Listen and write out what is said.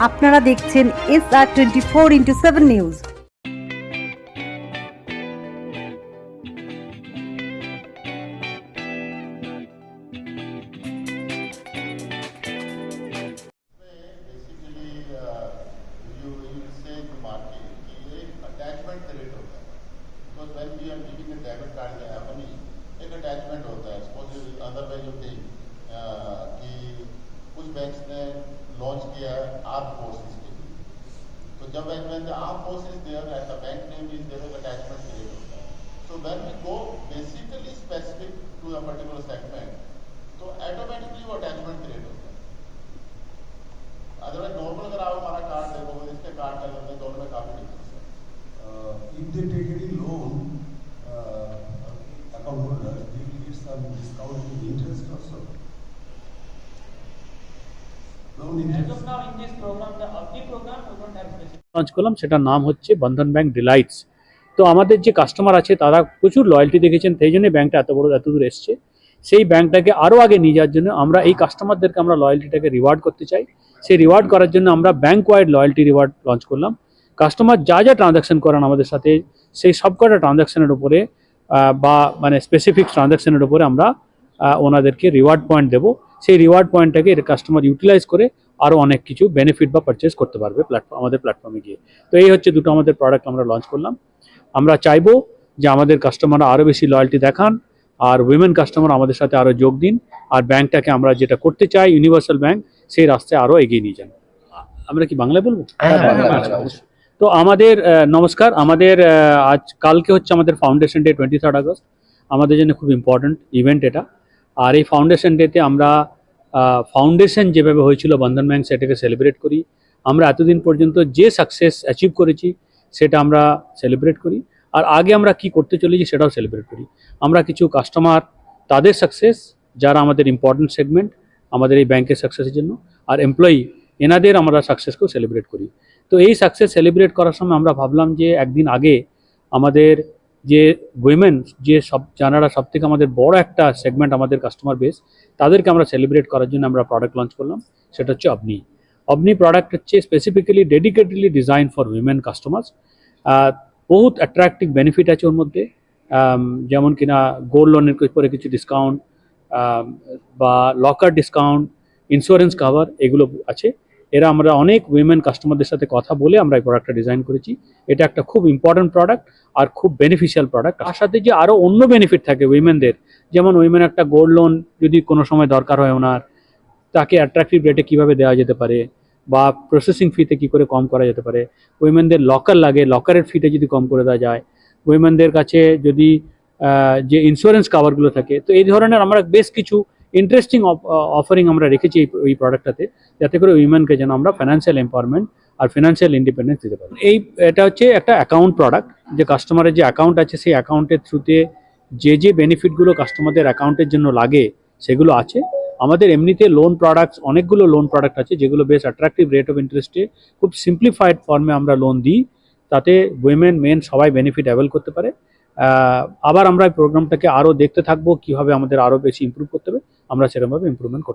আপনারা দেখছেন SR24x7 news. Attachment create होता है because when we are giving a debit card या अपनी एक अटैचमेंट होता है। सपोज अदरवाइज यू थिंक कि कुछ बैंक्स ने लॉन्च किया है आर्म फोर्सेस के लिए, तो जब when the arm forces there at the bank name is there एक अटैचमेंट क्रिएट होता है। So when we go basically specific to a particular segment तो ऑटोमेटिकली वो अटैचमेंट क्रिएट होता है। अदरवाइज नॉर्मल अगर आप हमारा कार्ड देखोगे इसके कार्ड का करते दोनों में काफी डिफरेंस है। If they take any loan, account holders, they will get some discount in interest also. Loan interest. As of now, in this program, the Avni program, we don't have specific. Launch করলাম, সেটার নাম হচ্ছে বন্ধন bank delights. তো আমাদের যে customer আছে তারা প্রচুর লয়্যালটি দেখেছেন, সেই জন্য ব্যাংকটা এত দূর এসছে। সেই ব্যাংকটাকে আরও আগে নিয়ে যাওয়ার জন্য আমরা এই কাস্টমারদেরকে আমরা লয়্যালটিটাকে রিওয়ার্ড করতে চাই। সেই রিওয়ার্ড করার জন্য আমরা bank wide loyalty reward launch করলাম। কাস্টমার যা যা ট্রানজ্যাকশন করেন আমাদের সাথে, সেই সবকটা ট্রানজ্যাকশনের উপরে বা মানে স্পেসিফিক ট্রানজ্যাকশনের উপরে আমরা ওনাদেরকে রিওয়ার্ড পয়েন্ট দেবো। সেই রিওয়ার্ড পয়েন্টটাকে কাস্টমার ইউটিলাইজ করে আরও অনেক কিছু বেনিফিট বা পারচেস করতে পারবে আমাদের প্ল্যাটফর্মে গিয়ে। তো এই হচ্ছে দুটো আমাদের প্রোডাক্ট আমরা লঞ্চ করলাম। আমরা চাইবো যে আমাদের কাস্টমাররা আরও বেশি লয়্যালটি দেখান, আর উইমেন কাস্টমার আমাদের সাথে আরও যোগ দিন, আর ব্যাংকটাকে আমরা যেটা করতে চাই ইউনিভার্সাল ব্যাংক, সেই রাস্তায় আরও এগিয়ে নিয়ে যান। আমরা কি বাংলায় বলবো? তো আমাদের নমস্কার, আমাদের কালকে হচ্ছে আমাদের ফাউন্ডেশন ডে, 23 আগস্ট আমাদের জন্য খুব ইম্পর্ট্যান্ট ইভেন্ট এটা। আর এই ফাউন্ডেশন ডেতে আমরা ফাউন্ডেশন যেভাবে হয়েছিল বন্ধন ব্যাংক, সেটাকে সেলিব্রেট করি। আমরা এতদিন পর্যন্ত যে সাকসেস অ্যাচিভ করেছি সেটা আমরা সেলিব্রেট করি, আর আগে আমরা কি করতে চলেছি সেটাও সেলিব্রেট করি। আমরা কিছু কাস্টমার তাদের সাকসেস যারা আমাদের ইম্পর্ট্যান্ট সেগমেন্ট আমাদের এই ব্যাংকের সাকসেসের জন্য, আর এমপ্লয়ি এনাদের আমরা সাকসেসকেও সেলিব্রেট করি। তো এই সাকসেস সেলিব্রেট করার সময় আমরা ভাবলাম যে একদিন আগে আমাদের যে উইমেন যারা সব থেকে আমাদের বড় একটা সেগমেন্ট আমাদের কাস্টমার বেস, তাদেরকে আমরা সেলিব্রেট করার জন্য আমরা প্রোডাক্ট লঞ্চ করলাম। সেটা হচ্ছে অবনি প্রোডাক্ট হচ্ছে specifically dedicatedly design for women customers. বহুত অ্যাট্রাক্টিভ বেনিফিট আছে ওর মধ্যে, যেমন কিনা গোল্ড লোনের উপরে কিছু ডিসকাউন্ট বা লকার ডিসকাউন্ট, ইন্স্যুরেন্স কভার, এগুলো আছে। আমরা অনেক উইমেন কাস্টমারদের সাথে কথা বলে আমরা এই প্রোডাক্টটা ডিজাইন করেছি। এটা একটা খুব ইম্পর্ট্যান্ট প্রোডাক্ট আর খুব বেনিফিশিয়াল প্রোডাক্ট। তার সাথে যে আরও অন্য বেনিফিট থাকে উইমেনদের, যেমন উইমেন একটা গোল্ড লোন যদি কোনো সময় দরকার হয় ওনার, তাকে অ্যাট্রাক্টিভ রেটে কীভাবে দেওয়া যেতে পারে, বা প্রসেসিং ফিতে কী করে কম করা যেতে পারে। উইমেনদের লকার লাগে, লকারের ফিতে যদি কম করে দেওয়া যায়। উইমেনদের কাছে যদি যে ইন্স্যুরেন্স কাভারগুলো থাকে, তো এই ধরনের আমরা বেশ কিছু ইন্টারেস্টিং অফারিং আমরা রেখেছি এই প্রোডাক্টটাতে, যাতে করে উইমেনকে যেন আমরা ফাইন্যান্সিয়াল এম্পাওয়ারমেন্ট আর ফাইন্যান্সিয়াল ইন্ডিপেন্ডেন্স দিতে পারি। এটা হচ্ছে একটা অ্যাকাউন্ট প্রোডাক্ট, যে কাস্টমারের যে অ্যাকাউন্ট আছে সেই অ্যাকাউন্টের থ্রুতে যে বেনিফিটগুলো কাস্টমারদের অ্যাকাউন্টের জন্য লাগে সেগুলো আছে। আমাদের এমনিতে লোন প্রোডাক্টস, অনেকগুলো লোন প্রোডাক্ট আছে যেগুলো বেশ অ্যাট্রাক্টিভ রেট অফ ইন্টারেস্টে খুব সিম্পলিফাইড ফর্মে আমরা লোন দিই, তাতে উইমেন মেন সবাই বেনিফিট অ্যাভেল করতে পারে। আবার আমরা এই প্রোগ্রামটাকে আরও দেখতে থাকবো কীভাবে আমাদের আরও বেশি ইমপ্রুভ করতে হবে, আমরা সেরকমভাবে ইমপ্রুভমেন্ট করতে